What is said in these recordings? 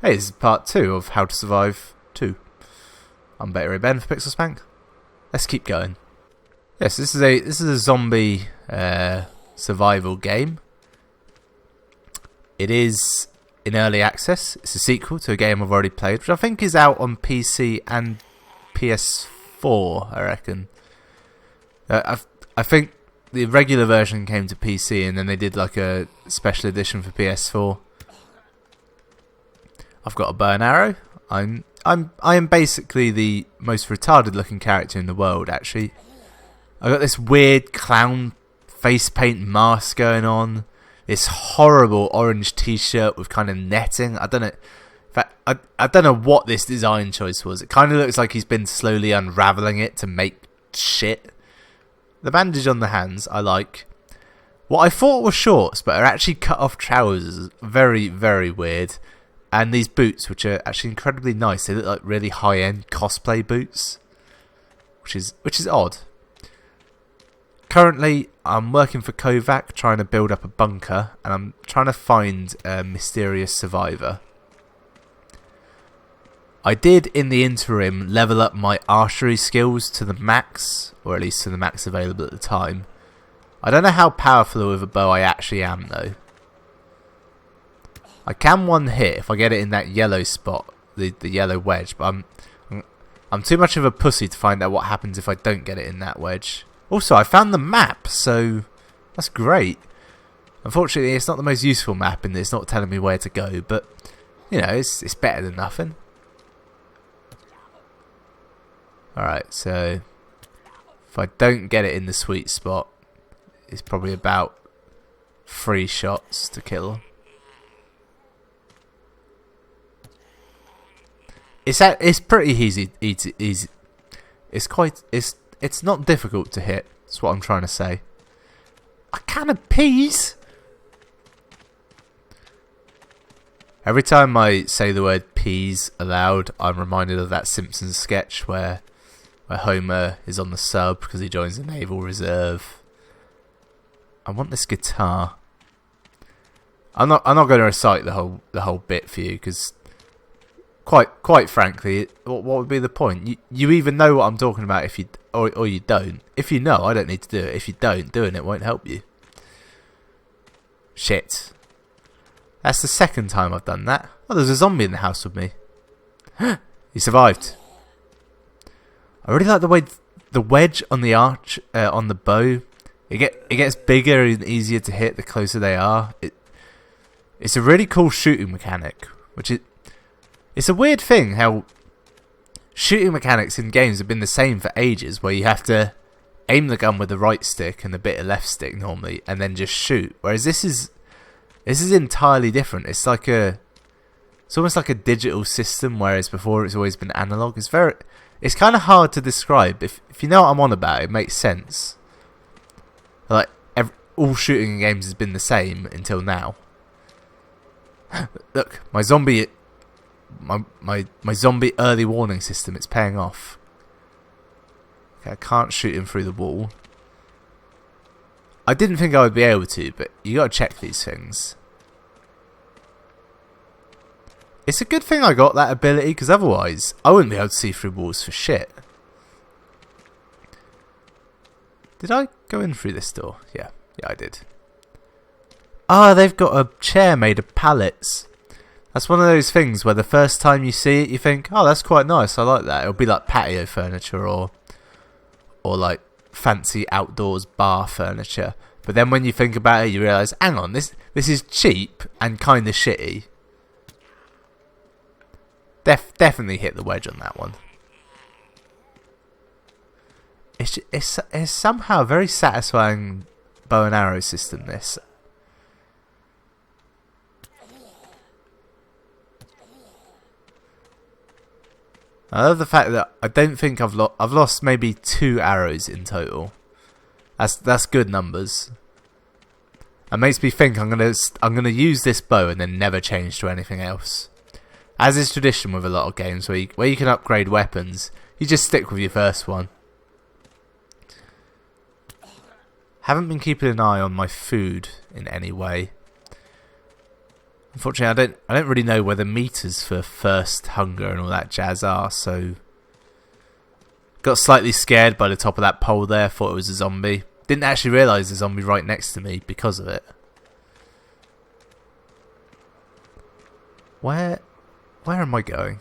Hey, this is part 2 of How to Survive 2. I'm Better Ben for Pixel Spank. Let's keep going. Yes, this is a zombie survival game. It is in early access. It's a sequel to a game I've already played, which I think is out on PC and PS4. I reckon. I think the regular version came to PC, and then they did like a special edition for PS4. I've got a bow and arrow. I am basically the most retarded looking character in the world, actually. I got this weird clown face paint mask going on. This horrible orange t-shirt with kind of netting. I don't know. In fact, I don't know what this design choice was. It kind of looks like he's been slowly unraveling it to make shit. The bandage on the hands, I like. What I thought were shorts, but are actually cut off trousers. Very, very weird. And these boots, which are actually incredibly nice. They look like really high-end cosplay boots, which is odd. Currently, I'm working for Kovac, trying to build up a bunker, and I'm trying to find a mysterious survivor. I did, in the interim, level up my archery skills to the max, or at least to the max available at the time. I don't know how powerful with a bow I actually am, though. I can one hit if I get it in that yellow spot, the yellow wedge, but I'm too much of a pussy to find out what happens if I don't get it in that wedge. Also, I found the map, so that's great. Unfortunately, it's not the most useful map, and it's not telling me where to go, but you know, it's better than nothing. Alright, so if I don't get it in the sweet spot, it's probably about 3 shots to kill. It's pretty easy. It's not difficult to hit. That's what I'm trying to say. A can of peas. Every time I say the word peas aloud, I'm reminded of that Simpsons sketch where Homer is on the sub because he joins the Naval Reserve. I want this guitar. I'm not going to recite the whole bit for you because. Quite frankly, what would be the point? You either know what I'm talking about if you or you don't. If you know, I don't need to do it. If you don't, doing it won't help you. Shit. That's the second time I've done that. Oh, there's a zombie in the house with me. He survived. I really like the way the wedge on the arch on the bow. It gets bigger and easier to hit the closer they are. It's a really cool shooting mechanic, which is. It's a weird thing how shooting mechanics in games have been the same for ages, where you have to aim the gun with the right stick and a bit of left stick normally, and then just shoot. Whereas this is entirely different. It's almost like a digital system, whereas before it's always been analog. It's kind of hard to describe. If you know what I'm on about, it makes sense. Like all shooting in games has been the same until now. Look, my zombie early warning system, it's paying off. Okay, I can't shoot him through the wall. I didn't think I would be able to, but you gotta check these things. It's a good thing I got that ability, because otherwise I wouldn't be able to see through walls for shit. Did I go in through this door? Yeah, I did. Ah, they've got a chair made of pallets. That's one of those things where the first time you see it, you think, "Oh, that's quite nice. I like that." It'll be like patio furniture or like fancy outdoors bar furniture. But then when you think about it, you realise, "Hang on, this is cheap and kind of shitty." Definitely hit the wedge on that one. It's somehow a very satisfying bow and arrow system. This. I love the fact that I don't think I've lost maybe 2 arrows in total. That's good numbers. It makes me think I'm gonna use this bow and then never change to anything else. As is tradition with a lot of games where you can upgrade weapons, you just stick with your first one. Haven't been keeping an eye on my food in any way. Unfortunately, I don't really know where the meters for first hunger and all that jazz are, so got slightly scared by the top of that pole there, thought it was a zombie. Didn't actually realise the zombie right next to me because of it. Where am I going?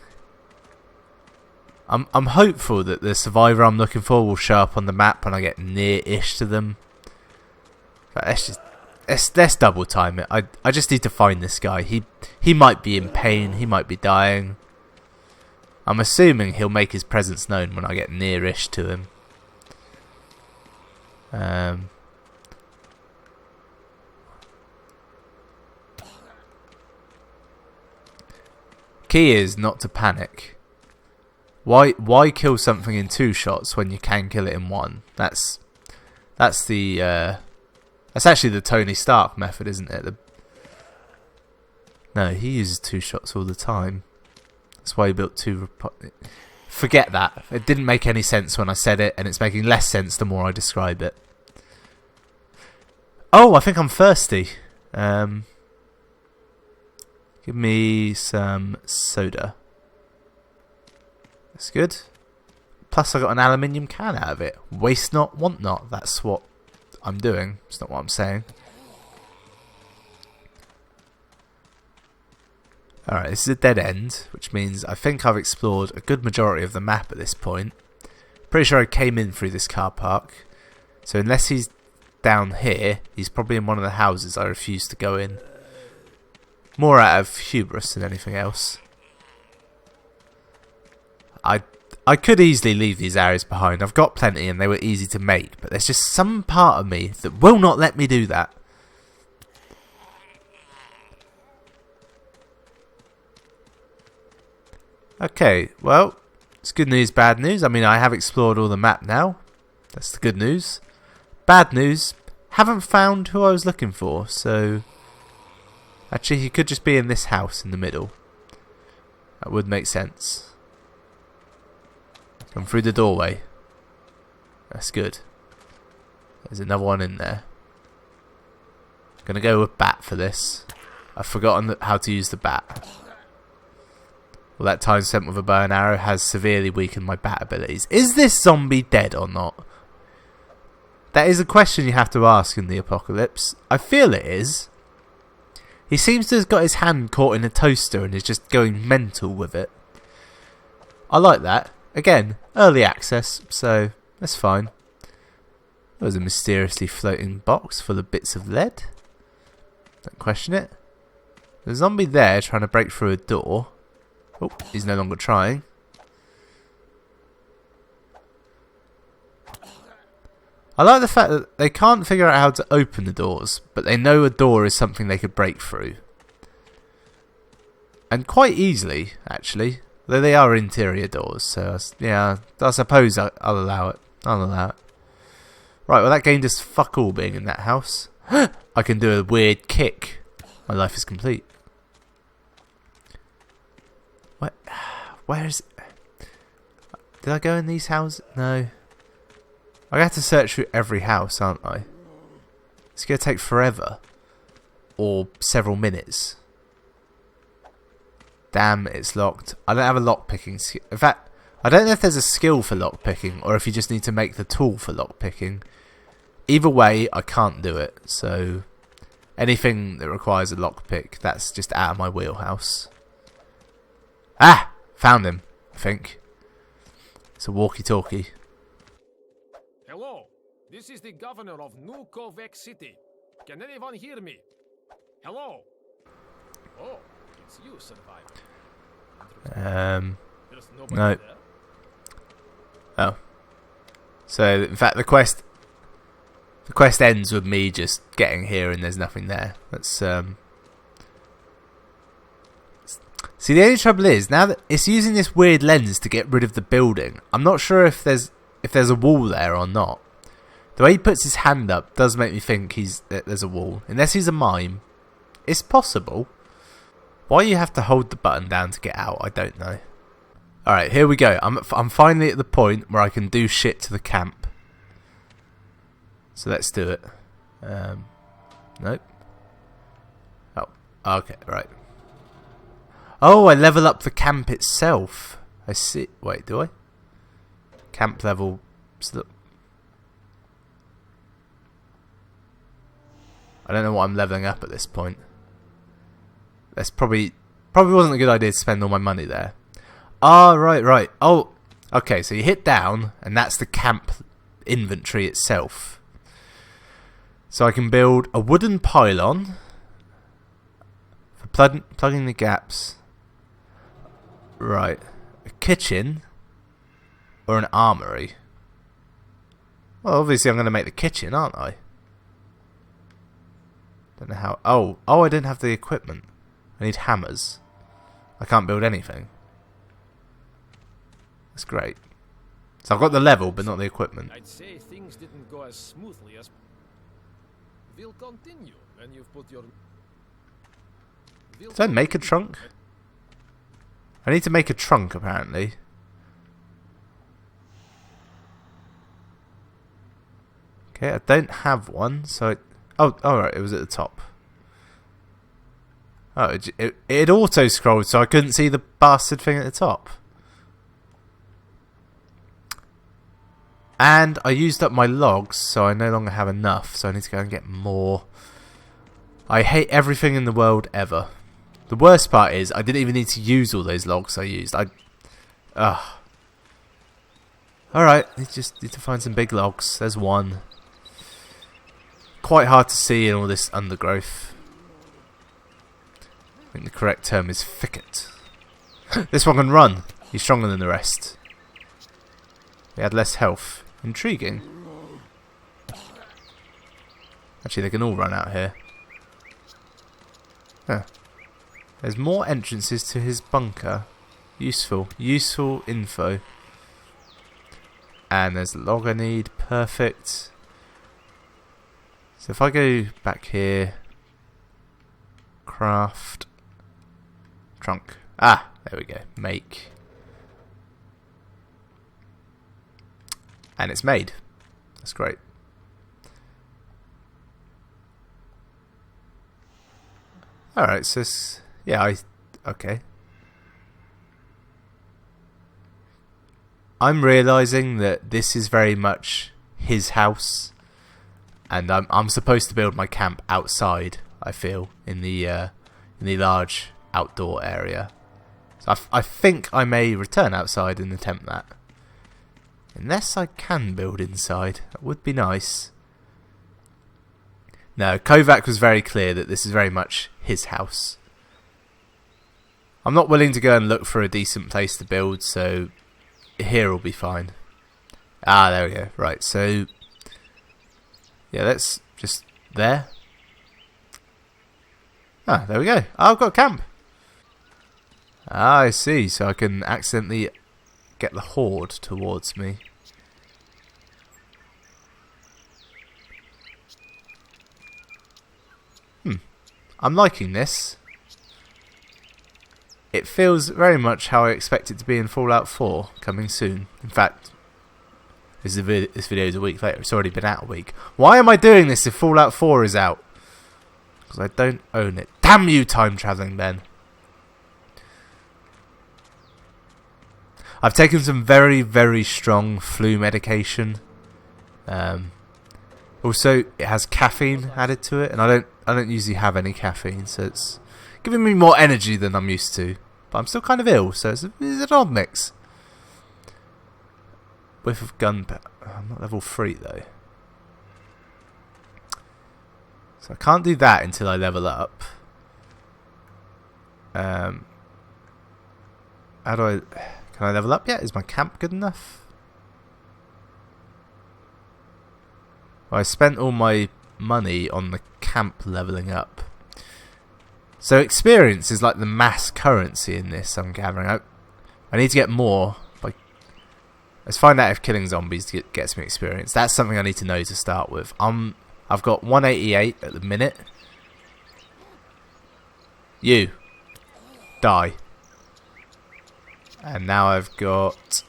I'm hopeful that the survivor I'm looking for will show up on the map when I get near-ish to them. But let's double time it. I just need to find this guy. He might be in pain. He might be dying. I'm assuming he'll make his presence known when I get near-ish to him. Key is not to panic. Why kill something in 2 shots when you can kill it in 1? That's actually the Tony Stark method, isn't it? No, he uses 2 shots all the time. That's why he built 2. Forget that. It didn't make any sense when I said it, and it's making less sense the more I describe it. Oh, I think I'm thirsty. Give me some soda. That's good. Plus I got an aluminium can out of it. Waste not, want not. That's what I'm doing. It's not what I'm saying. Alright, this is a dead end, which means I think I've explored a good majority of the map at this point. Pretty sure I came in through this car park. So unless he's down here, he's probably in one of the houses I refuse to go in. More out of hubris than anything else. I could easily leave these areas behind. I've got plenty and they were easy to make, but there's just some part of me that will not let me do that. Okay, well, it's good news, bad news. I mean, I have explored all the map now. That's the good news. Bad news, haven't found who I was looking for, so actually he could just be in this house in the middle. That would make sense. Come through the doorway. That's good. There's another one in there. Gonna go with bat for this. I've forgotten how to use the bat. Well, that time spent with a bow and arrow has severely weakened my bat abilities. Is this zombie dead or not? That is a question you have to ask in the apocalypse. I feel it is. He seems to have got his hand caught in a toaster and is just going mental with it. I like that. Again, early access, so that's fine. There's a mysteriously floating box full of bits of lead. Don't question it. There's a zombie there trying to break through a door. Oh, he's no longer trying. I like the fact that they can't figure out how to open the doors, but they know a door is something they could break through. And quite easily, actually. Though they are interior doors, so yeah, I suppose I'll allow it. I'll allow it. Right, well that game does fuck all being in that house. I can do a weird kick. My life is complete. Where is it? Did I go in these houses? No. I have to search through every house, aren't I? It's going to take forever. Or several minutes. Damn, it's locked. I don't have a lockpicking skill. In fact, I don't know if there's a skill for lockpicking or if you just need to make the tool for lockpicking. Either way, I can't do it. So, anything that requires a lockpick, that's just out of my wheelhouse. Ah! Found him, I think. It's a walkie-talkie. Hello, this is the governor of New Kovec City. Can anyone hear me? Hello? Oh, it's you, survivor. There's nobody no. there? Oh. So, in fact, the quest ends with me just getting here and there's nothing there. That's See, the only trouble is, now that it's using this weird lens to get rid of the building, I'm not sure if there's a wall there or not. The way he puts his hand up does make me think there's a wall. Unless he's a mime. It's possible. Why you have to hold the button down to get out, I don't know. Alright, here we go. I'm finally at the point where I can do shit to the camp. So let's do it. Nope. Oh, okay, right. Oh, I level up the camp itself. I see. Wait, do I? Camp level. I don't know what I'm leveling up at this point. That's probably wasn't a good idea to spend all my money there. Ah, right. Oh, okay. So you hit down, and that's the camp inventory itself. So I can build a wooden pylon for plugging the gaps. Right, a kitchen or an armory. Well, obviously I'm going to make the kitchen, aren't I? Don't know how. Oh, I didn't have the equipment. I need hammers. I can't build anything. That's great. So I've got the level, but not the equipment. I'd say things didn't go as smoothly as. We'll continue when you've put your. Did I make a trunk? I need to make a trunk, apparently. Okay, I don't have one, so... Oh, alright, it was at the top. Oh, it auto-scrolled, so I couldn't see the bastard thing at the top. And I used up my logs, so I no longer have enough, so I need to go and get more. I hate everything in the world ever. The worst part is, I didn't even need to use all those logs I used. Alright, just need to find some big logs. There's one. Quite hard to see in all this undergrowth. I think the correct term is thicket. This one can run. He's stronger than the rest. He had less health. Intriguing. Actually, they can all run out here. Huh. There's more entrances to his bunker. Useful info. And there's the log I need. Perfect. So if I go back here, craft, trunk. Ah, there we go. Make. And it's made. That's great. Alright, so yeah, okay. I'm realising that this is very much his house, and I'm supposed to build my camp outside. I feel in the large outdoor area. So I think I may return outside and attempt that, unless I can build inside. That would be nice. No, Kovac was very clear that this is very much his house. I'm not willing to go and look for a decent place to build, so here will be fine. Ah, there we go. Right, so yeah, that's just there. Ah, there we go. Oh, I've got a camp. Ah, I see. So I can accidentally get the horde towards me. I'm liking this. It feels very much how I expect it to be in Fallout 4, coming soon. In fact, this video is a week later. It's already been out a week. Why am I doing this if Fallout 4 is out? Because I don't own it. Damn you, time traveling Ben. I've taken some very, very strong flu medication. Also, it has caffeine added to it, and I don't usually have any caffeine, so it's giving me more energy than I'm used to. But I'm still kind of ill, so it's an odd mix. Whiff of gunpowder. I'm not level 3 though. So I can't do that until I level up. How do I... Can I level up yet? Is my camp good enough? Well, I spent all my money on the camp leveling up. So experience is like the mass currency in this, I'm gathering. I need to get more. Let's find out if killing zombies gets me experience. That's something I need to know to start with. I've got 188 at the minute. You. Die. And now I've got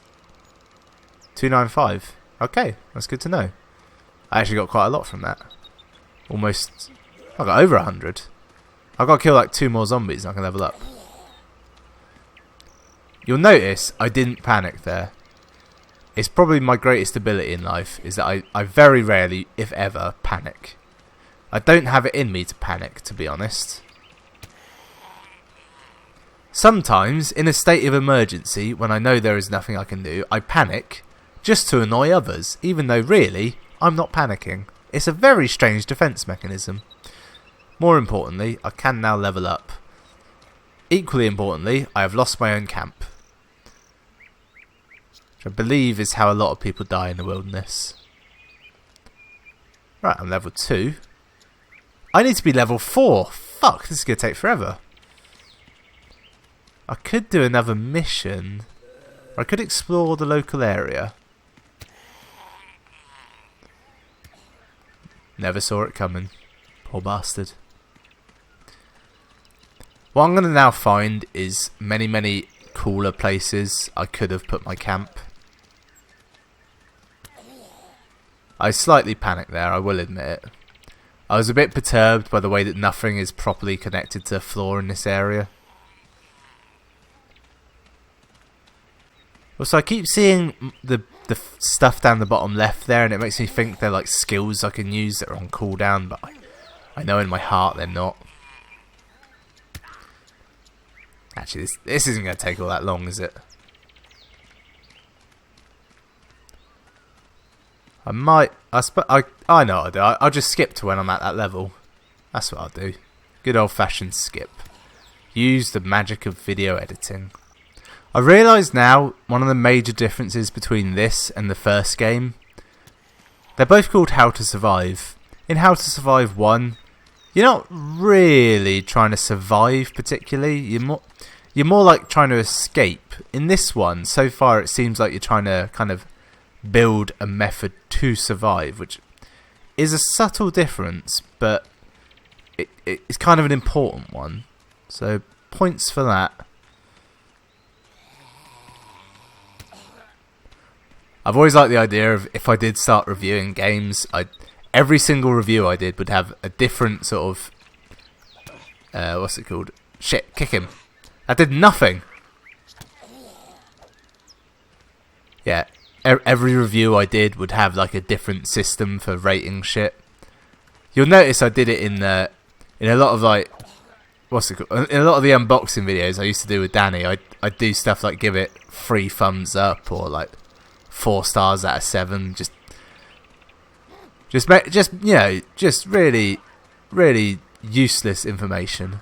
295. Okay, that's good to know. I actually got quite a lot from that. Almost... I got over 100. I've got to kill like 2 more zombies and I can level up. You'll notice I didn't panic there. It's probably my greatest ability in life, is that I very rarely, if ever, panic. I don't have it in me to panic, to be honest. Sometimes, in a state of emergency, when I know there is nothing I can do, I panic just to annoy others, even though really, I'm not panicking. It's a very strange defense mechanism. More importantly, I can now level up. Equally importantly, I have lost my own camp. Which I believe is how a lot of people die in the wilderness. Right, I'm level 2. I need to be level 4. Fuck, this is going to take forever. I could do another mission. I could explore the local area. Never saw it coming. Poor bastard. What I'm going to now find is many cooler places I could have put my camp. I slightly panicked there, I will admit it. I was a bit perturbed by the way that nothing is properly connected to the floor in this area. Also, I keep seeing the stuff down the bottom left there, and it makes me think they're like skills I can use that are on cooldown, but I know in my heart they're not. Actually, this isn't going to take all that long, is it? I might... I know what I'll do. I'll just skip to when I'm at that level. That's what I'll do. Good old-fashioned skip. Use the magic of video editing. I realise now one of the major differences between this and the first game. They're both called How to Survive. In How to Survive 1, you're not really trying to survive particularly. You're more like trying to escape. In this one, so far it seems like you're trying to kind of build a method to survive, which is a subtle difference, but it's kind of an important one. So points for that. I've always liked the idea of if I did start reviewing games, every single review I did would have a different sort of what's it called? Shit, kick him. That did nothing. Yeah, every review I did would have like a different system for rating shit. You'll notice I did it in a lot of like what's it called? In a lot of the unboxing videos I used to do with Danny. I'd do stuff like give it 3 thumbs up or like 4 stars out of 7. Just really useless information.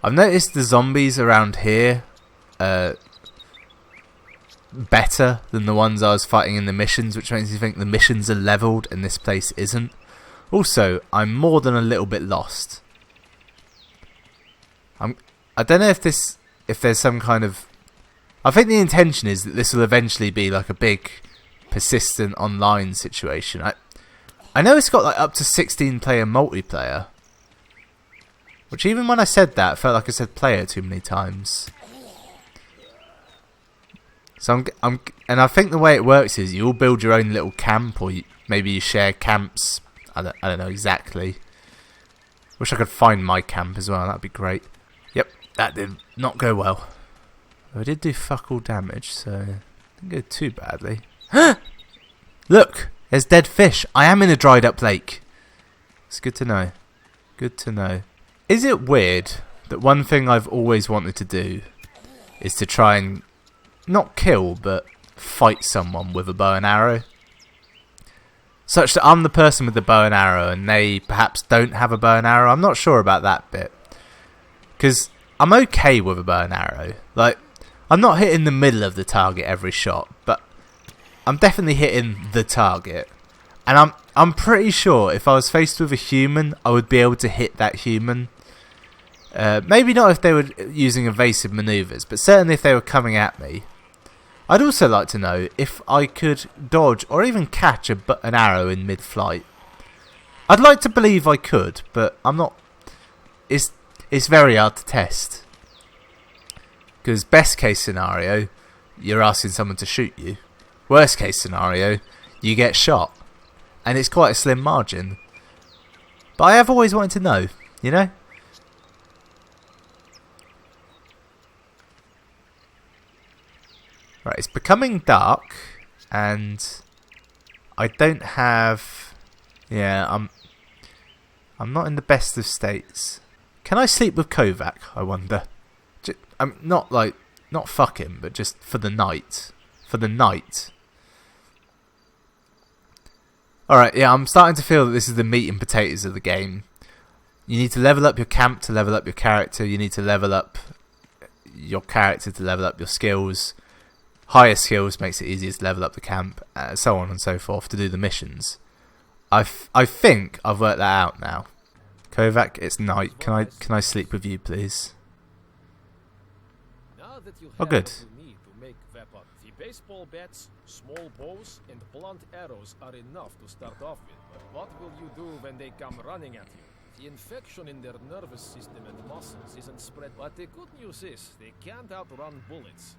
I've noticed the zombies around here are better than the ones I was fighting in the missions, which makes me think the missions are leveled and this place isn't. Also, I'm more than a little bit lost. I don't know if there's some kind of... I think the intention is that this will eventually be like a big, persistent online situation. I know it's got like up to 16 player multiplayer. Which even when I said that, felt like I said player too many times. So and I think the way it works is you all build your own little camp, or maybe you share camps. I don't know exactly. Wish I could find my camp as well. That'd be great. Yep, that did not go well. I did do fuck all damage, so didn't go too badly. Look, there's dead fish. I am in a dried up lake. It's good to know. Good to know. Is it weird that one thing I've always wanted to do is to try and not kill, but fight someone with a bow and arrow? Such that I'm the person with the bow and arrow and they perhaps don't have a bow and arrow. I'm not sure about that bit. Because I'm okay with a bow and arrow. Like, I'm not hitting the middle of the target every shot, but I'm definitely hitting the target. And I'm pretty sure if I was faced with a human, I would be able to hit that human. Maybe not if they were using evasive maneuvers, but certainly if they were coming at me. I'd also like to know if I could dodge or even catch an arrow in mid-flight. I'd like to believe I could, but I'm not. It's very hard to test. Because best case scenario, you're asking someone to shoot you. Worst case scenario, you get shot. And it's quite a slim margin. But I have always wanted to know, you know? Right, it's becoming dark, and I don't have... Yeah, I'm not in the best of states. Can I sleep with Kovac, I wonder? Not fuck him, but just for the night. For the night. Alright, yeah, I'm starting to feel that this is the meat and potatoes of the game. You need to level up your camp to level up your character. You need to level up your character to level up your skills. Higher skills makes it easier to level up the camp, so on and so forth, to do the missions. I think I've worked that out now. Kovac, it's night. Can I sleep with you, please? Oh, good. The baseball bats, small bows, and blunt arrows are enough to start off with. But what will you do when they come running at you? The infection in their nervous system and muscles isn't spread. But the good news is they can't outrun bullets.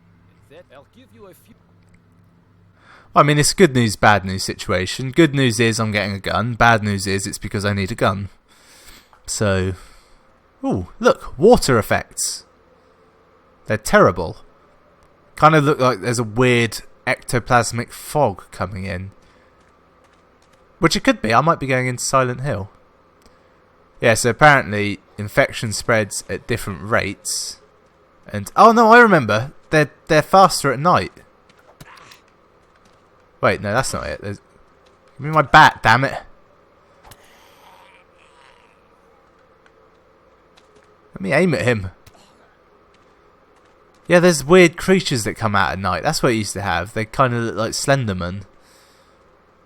In fact, I'll give you a few. I mean, it's a good news, bad news situation. Good news is I'm getting a gun. Bad news is it's because I need a gun. So, ooh, look, water effects. They're terrible. Kind of look like there's a weird ectoplasmic fog coming in. Which it could be. I might be going into Silent Hill. Yeah, so apparently infection spreads at different rates. And oh no, I remember. They're faster at night. Wait, no, that's not it. Give me my bat, damn it. Let me aim at him. Yeah, there's weird creatures that come out at night. That's what it used to have. They kind of look like Slenderman.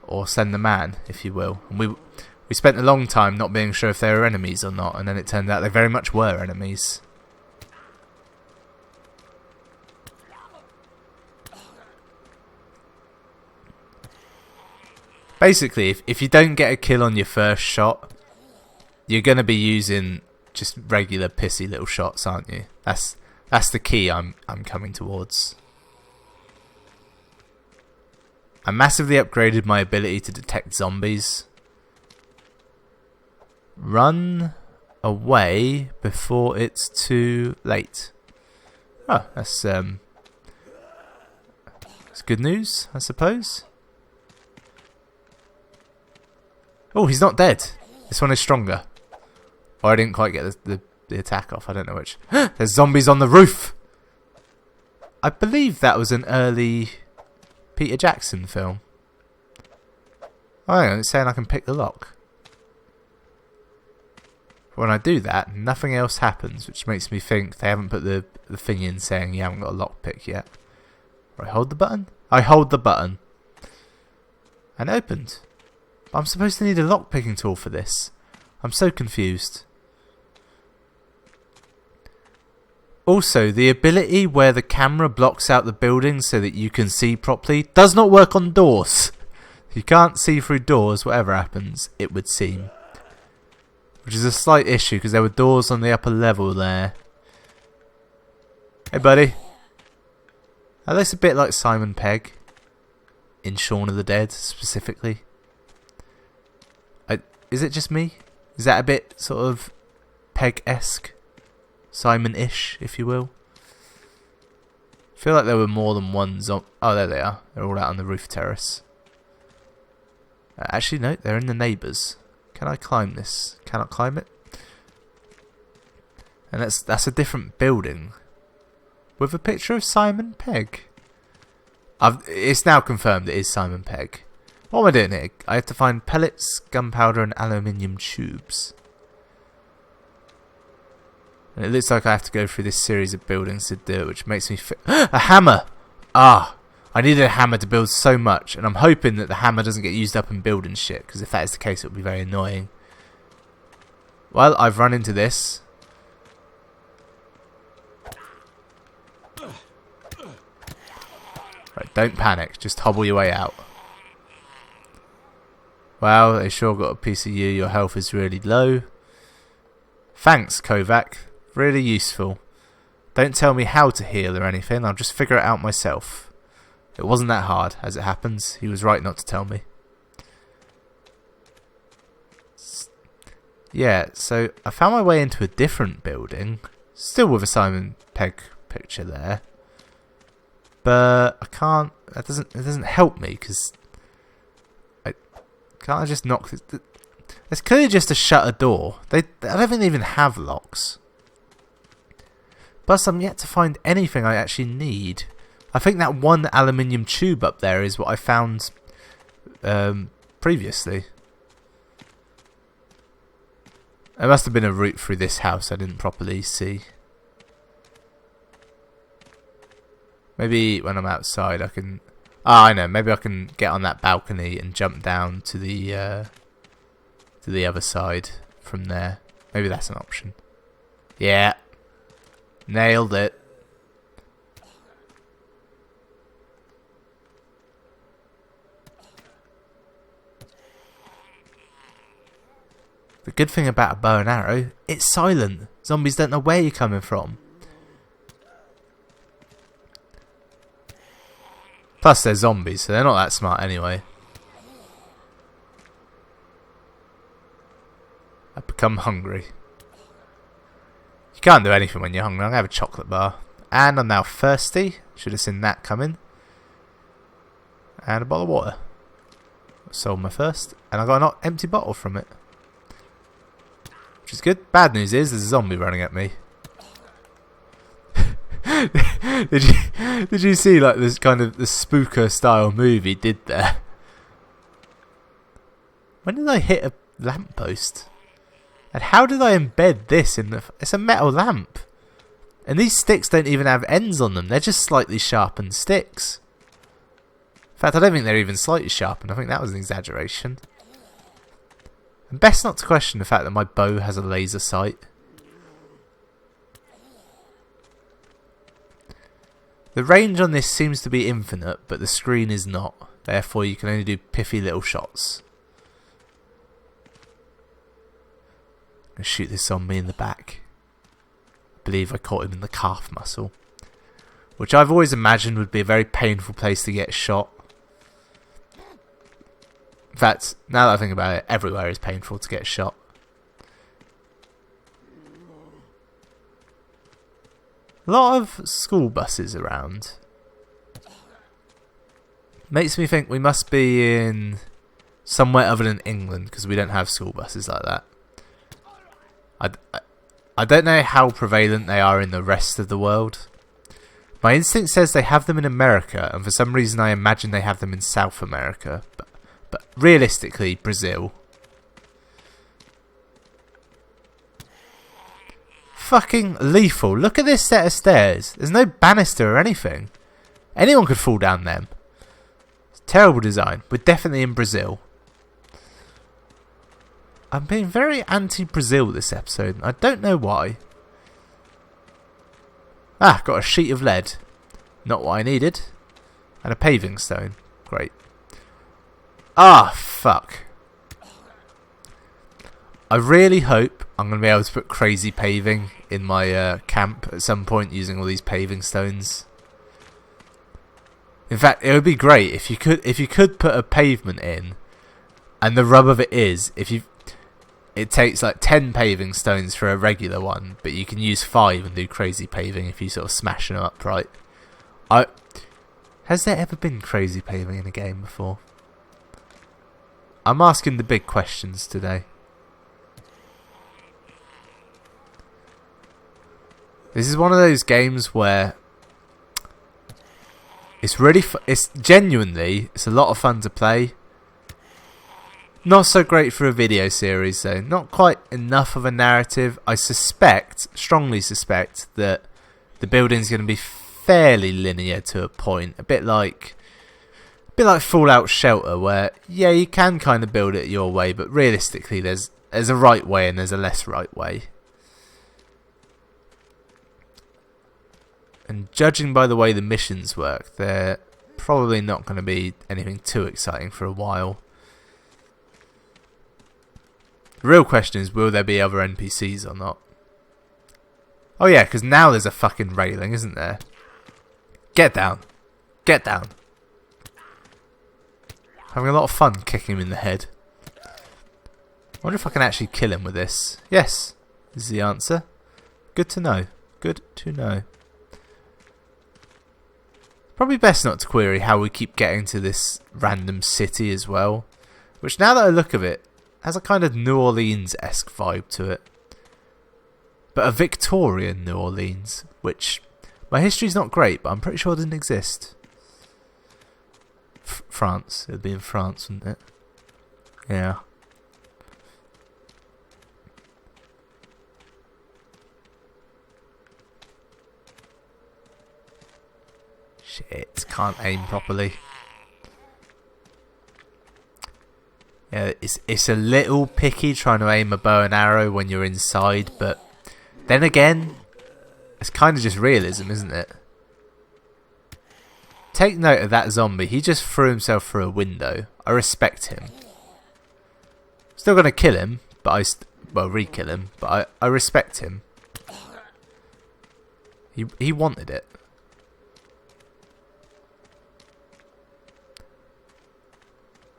Or Slenderman, if you will. And we spent a long time not being sure if they were enemies or not. And then it turned out they very much were enemies. Basically, if you don't get a kill on your first shot, you're going to be using just regular pissy little shots, aren't you? That's the key I'm coming towards. I massively upgraded my ability to detect zombies. Run away before it's too late. Oh, that's good news, I suppose. Oh, he's not dead. This one is stronger. Oh, I didn't quite get the attack off. I don't know which. There's zombies on the roof. I believe that was an early Peter Jackson film. Oh, hang on, it's saying I can pick the lock. When I do that, nothing else happens, which makes me think they haven't put the thing in saying you haven't got a lockpick yet. Right, hold the button. I hold the button. And it opened. But I'm supposed to need a lockpicking tool for this. I'm so confused. Also, the ability where the camera blocks out the building so that you can see properly does not work on doors. You can't see through doors, whatever happens, it would seem. Which is a slight issue because there were doors on the upper level there. Hey buddy. That looks a bit like Simon Pegg. In Shaun of the Dead, specifically. Is it just me? Is that a bit sort of Pegg-esque? Simon-ish, if you will. I feel like there were more than one zombie. Oh, there they are. They're all out on the roof terrace. Actually, no, they're in the neighbours. Can I climb this? Cannot climb it. And that's a different building. With a picture of Simon Pegg. It's now confirmed it is Simon Pegg. What am I doing here? I have to find pellets, gunpowder and aluminium tubes. And it looks like I have to go through this series of buildings to do it, which makes me a hammer! Ah! I needed a hammer to build so much, and I'm hoping that the hammer doesn't get used up in building shit, because if that is the case, it would be very annoying. Well, I've run into this. Right, don't panic, just hobble your way out. Wow, they sure got a piece of you, your health is really low. Thanks, Kovac. Really useful. Don't tell me how to heal or anything, I'll just figure it out myself. It wasn't that hard, as it happens. He was right not to tell me. Yeah, so I found my way into a different building. Still with a Simon Pegg picture there. But I can't. It doesn't help me because can't I just knock this? It's clearly just to shut a door. I don't think they even have locks. Plus, I'm yet to find anything I actually need. I think that one aluminium tube up there is what I found previously. There must have been a route through this house I didn't properly see. Maybe when I'm outside I can... Ah, I know. Maybe I can get on that balcony and jump down to the other side from there. Maybe that's an option. Yeah. Nailed it. The good thing about a bow and arrow, it's silent. Zombies don't know where you're coming from. Plus they're zombies, so they're not that smart anyway. I've become hungry. You can't do anything when you're hungry. I'm going to have a chocolate bar. And I'm now thirsty. Should have seen that coming. And a bottle of water. Sold my first. And I got an empty bottle from it. Which is good. Bad news is there's a zombie running at me. Did you see like this kind of the spooker style move he did there? When did I hit a lamppost? And how did I embed this in the... It's a metal lamp. And these sticks don't even have ends on them. They're just slightly sharpened sticks. In fact, I don't think they're even slightly sharpened. I think that was an exaggeration. And best not to question the fact that my bow has a laser sight. The range on this seems to be infinite, but the screen is not. Therefore, you can only do piffy little shots. I'm going to shoot this zombie in the back. I believe I caught him in the calf muscle. Which I've always imagined would be a very painful place to get shot. In fact, now that I think about it, everywhere is painful to get shot. A lot of school buses around. Makes me think we must be in somewhere other than England because we don't have school buses like that. I don't know how prevalent they are in the rest of the world. My instinct says they have them in America, and for some reason I imagine they have them in South America. But realistically, Brazil. Fucking lethal. Look at this set of stairs. There's no banister or anything. Anyone could fall down them. It's terrible design. We're definitely in Brazil. I'm being very anti-Brazil this episode. I don't know why. Ah, got a sheet of lead. Not what I needed. And a paving stone. Great. Ah, fuck. I really hope I'm going to be able to put crazy paving in my camp at some point using all these paving stones. In fact, it would be great if you could put a pavement in, and the rub of it is it takes like 10 paving stones for a regular one, but you can use 5 and do crazy paving if you sort of smash them up right. Has there ever been crazy paving in a game before? I'm asking the big questions today. This is one of those games where it's really it's a lot of fun to play. Not so great for a video series though. Not quite enough of a narrative. I strongly suspect that the building's going to be fairly linear to a point. A bit like Fallout Shelter, where yeah, you can kind of build it your way, but realistically there's a right way and there's a less right way. And judging by the way the missions work, they're probably not going to be anything too exciting for a while. The real question is, will there be other NPCs or not? Oh yeah, because now there's a fucking railing, isn't there? Get down. Get down. Having a lot of fun kicking him in the head. I wonder if I can actually kill him with this. Yes, is the answer. Good to know. Good to know. Probably best not to query how we keep getting to this random city as well. Which, now that I look at it, has a kind of New Orleans-esque vibe to it. But a Victorian New Orleans, which my history's not great, but I'm pretty sure it didn't exist. France. It would be in France, wouldn't it? Yeah. Shit, can't aim properly. Yeah, it's a little picky trying to aim a bow and arrow when you're inside, but then again, it's kind of just realism, isn't it? Take note of that zombie. He just threw himself through a window. I respect him. Still gonna kill him, but well, re-kill him, but I respect him. He wanted it.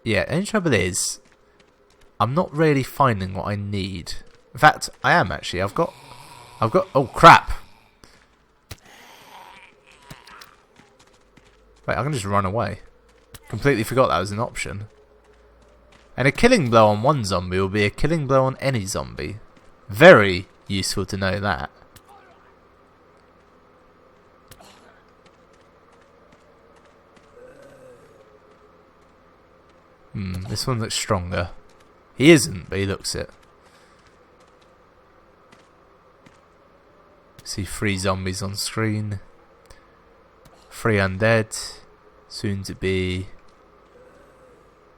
Yeah, only trouble is, I'm not really finding what I need. In fact, I am actually. I've got. Oh crap! Wait, I can just run away. Completely forgot that was an option. And a killing blow on one zombie will be a killing blow on any zombie. Very useful to know that. This one looks stronger. He isn't, but he looks it. See 3 zombies on screen. 3 undead. Soon to be...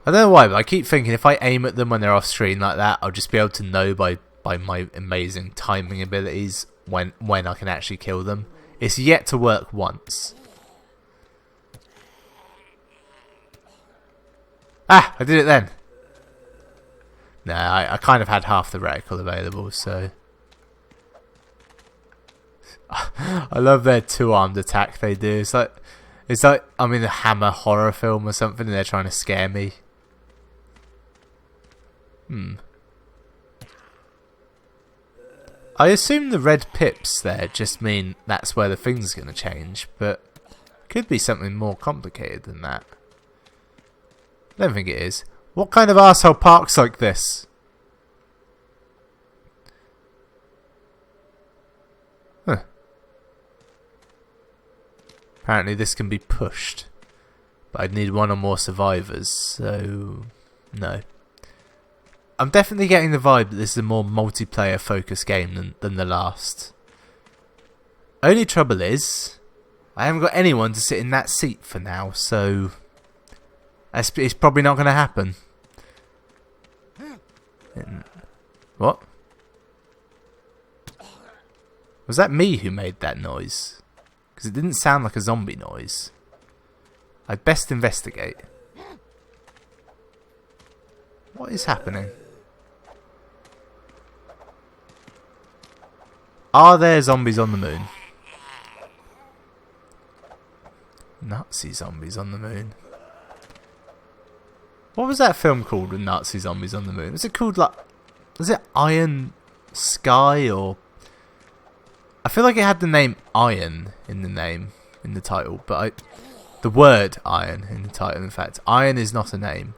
I don't know why, but I keep thinking if I aim at them when they're off screen like that, I'll just be able to know by my amazing timing abilities when I can actually kill them. It's yet to work once. Ah! I did it then! Nah, I kind of had half the reticle available, so... I love their 2-armed attack they do. It's like I'm in a Hammer horror film or something and they're trying to scare me. I assume the red pips there just mean that's where the thing's going to change, but it could be something more complicated than that. I don't think it is. What kind of arsehole parks like this? Huh. Apparently this can be pushed. But I'd need 1 or more survivors, so... no. I'm definitely getting the vibe that this is a more multiplayer focused game than the last. Only trouble is, I haven't got anyone to sit in that seat for now, so... it's probably not going to happen. What? Was that me who made that noise? Because it didn't sound like a zombie noise. I'd best investigate. What is happening? Are there zombies on the moon? Nazi zombies on the moon. What was that film called with Nazi zombies on the moon? Was it called like... was it Iron Sky or... I feel like it had the name Iron in the title, but the word Iron in the title, in fact. Iron is not a name.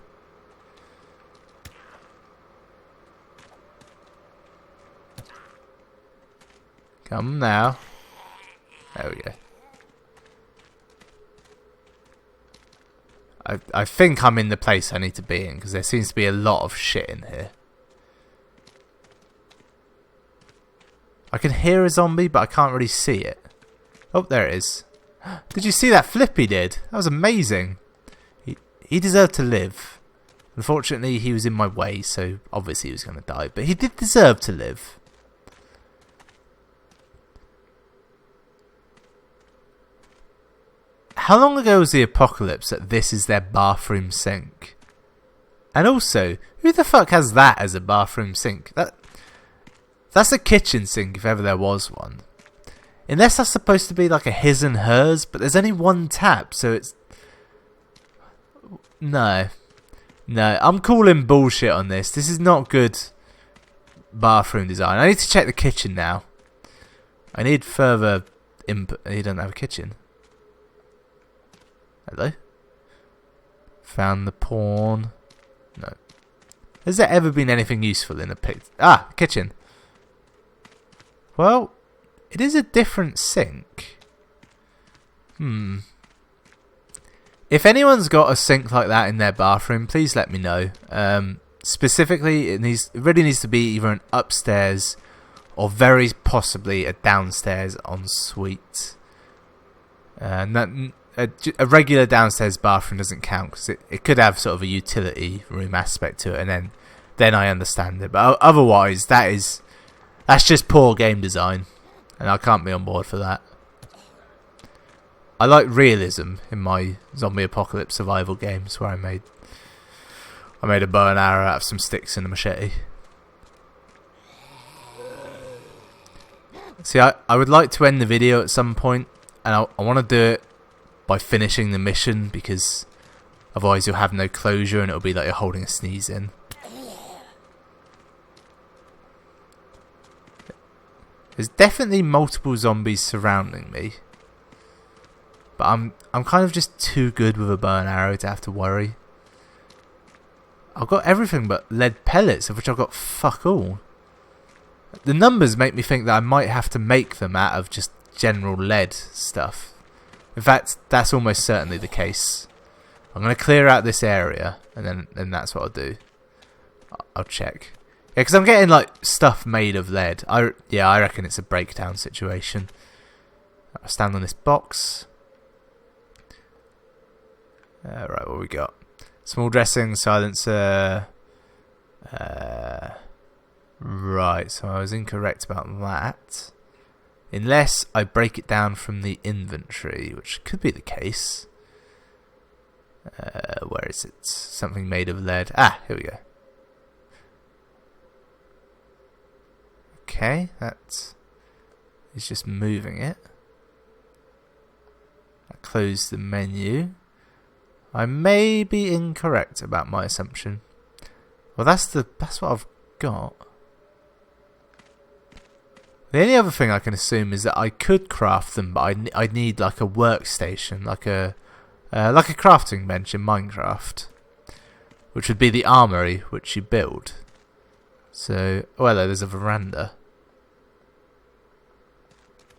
Come now. There we go. I think I'm in the place I need to be in, because there seems to be a lot of shit in here. I can hear a zombie, but I can't really see it. Oh, there it is. Did you see that flip he did? That was amazing. He deserved to live. Unfortunately, he was in my way, so obviously he was going to die. But he did deserve to live. How long ago was the apocalypse that this is their bathroom sink? And also, who the fuck has that as a bathroom sink? That's a kitchen sink if ever there was one. Unless that's supposed to be like a his and hers, but there's only one tap, so it's... No, I'm calling bullshit on this. This is not good bathroom design. I need to check the kitchen now. I need further input. You don't have a kitchen. Hello? Found the pawn. No. Has there ever been anything useful in a pit? Ah, kitchen. Well, it is a different sink. If anyone's got a sink like that in their bathroom, please let me know. Specifically, it really needs to be either an upstairs or very possibly a downstairs ensuite. A regular downstairs bathroom doesn't count because it could have sort of a utility room aspect to it, and then I understand it. But otherwise, that's just poor game design, and I can't be on board for that. I like realism in my zombie apocalypse survival games where I made a bow and arrow out of some sticks and a machete. See, I would like to end the video at some point, and I want to do it by finishing the mission, because otherwise you'll have no closure and it'll be like you're holding a sneeze in. There's definitely multiple zombies surrounding me, but I'm kind of just too good with a bow and arrow to have to worry. I've got everything but lead pellets, of which I've got fuck all. The numbers make me think that I might have to make them out of just general lead stuff. In fact, that's almost certainly the case. I'm going to clear out this area, and then that's what I'll do. I'll check. Yeah, because I'm getting like stuff made of lead. I reckon it's a breakdown situation. I'll stand on this box. Right, what we got? Small dressing, silencer. Right, so I was incorrect about that. Unless I break it down from the inventory, which could be the case. Where is it? Something made of lead. Ah, here we go. Okay, that is just moving it. I close the menu. I may be incorrect about my assumption. Well, that's what I've got. The only other thing I can assume is that I could craft them, but I'd need like a workstation, like a crafting bench in Minecraft, which would be the armory which you build. So, well, there's a veranda.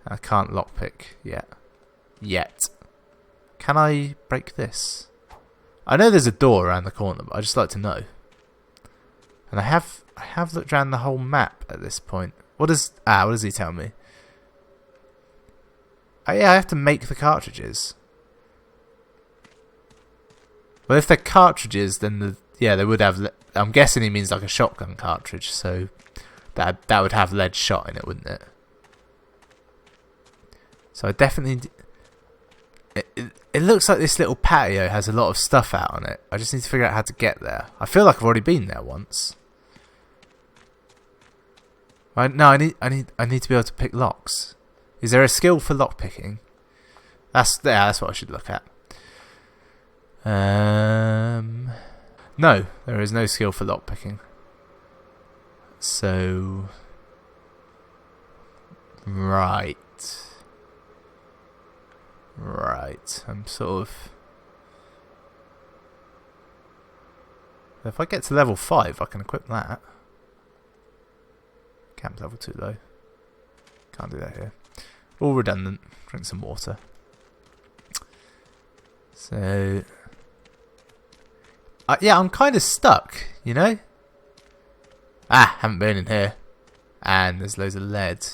I can't lockpick yet. Can I break this? I know there's a door around the corner, but I'd just like to know. And I have looked around the whole map at this point. What does he tell me? Oh, yeah, I have to make the cartridges. Well, if they're cartridges, then they would have. I'm guessing he means like a shotgun cartridge, so that would have lead shot in it, wouldn't it? So I definitely. It looks like this little patio has a lot of stuff out on it. I just need to figure out how to get there. I feel like I've already been there once. I need to be able to pick locks. Is there a skill for lock picking? That's what I should look at. No, there is no skill for lock picking. So right. I'm sort of. If I get to level 5, I can equip that. Camp's level 2 though. Can't do that here. All redundant. Drink some water. So. Yeah, I'm kind of stuck, you know? Haven't been in here. And there's loads of lead.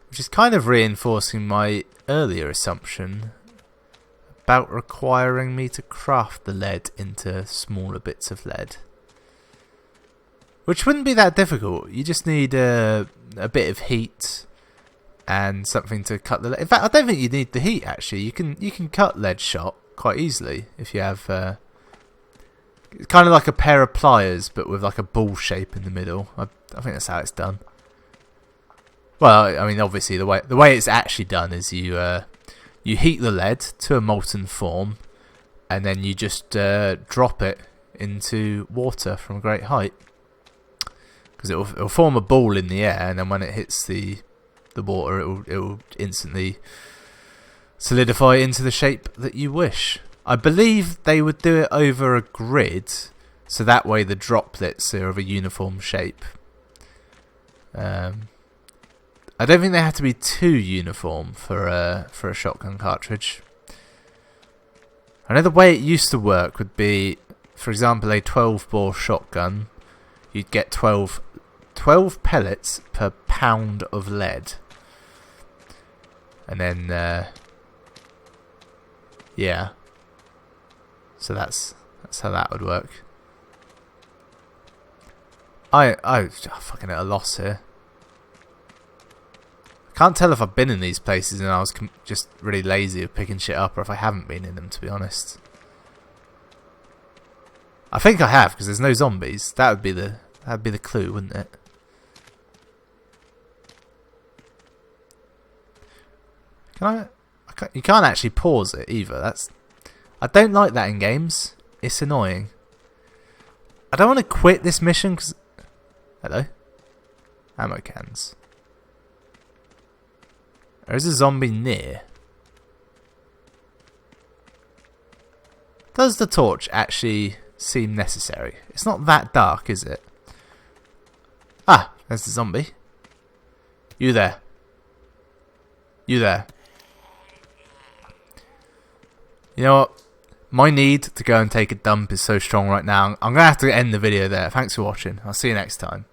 Which is kind of reinforcing my earlier assumption about requiring me to craft the lead into smaller bits of lead. Which wouldn't be that difficult. You just need a bit of heat and something to cut the lead. In fact, I don't think you need the heat actually. You can cut lead shot quite easily if you have it's kind of like a pair of pliers but with like a ball shape in the middle. I think that's how it's done. Well, I mean, obviously the way it's actually done is you heat the lead to a molten form, and then you just drop it into water from a great height, because it'll form a ball in the air, and then when it hits the water, it will instantly solidify into the shape that you wish. I believe they would do it over a grid, so that way the droplets are of a uniform shape. I don't think they have to be too uniform for a shotgun cartridge. I know the way it used to work would be, for example, a 12-bore shotgun. You'd get 12 pellets per pound of lead. And then, yeah. So that's how that would work. I'm fucking at a loss here. I can't tell if I've been in these places and I was just really lazy of picking shit up, or if I haven't been in them, to be honest. I think I have, because there's no zombies. That'd be the clue, wouldn't it? You can't actually pause it either. I don't like that in games. It's annoying. I don't want to quit this mission because... Hello? Ammo cans. There is a zombie near. Does the torch actually seem necessary? It's not that dark, is it? Ah, there's the zombie. You there. You there. You know what? My need to go and take a dump is so strong right now. I'm going to have to end the video there. Thanks for watching. I'll see you next time.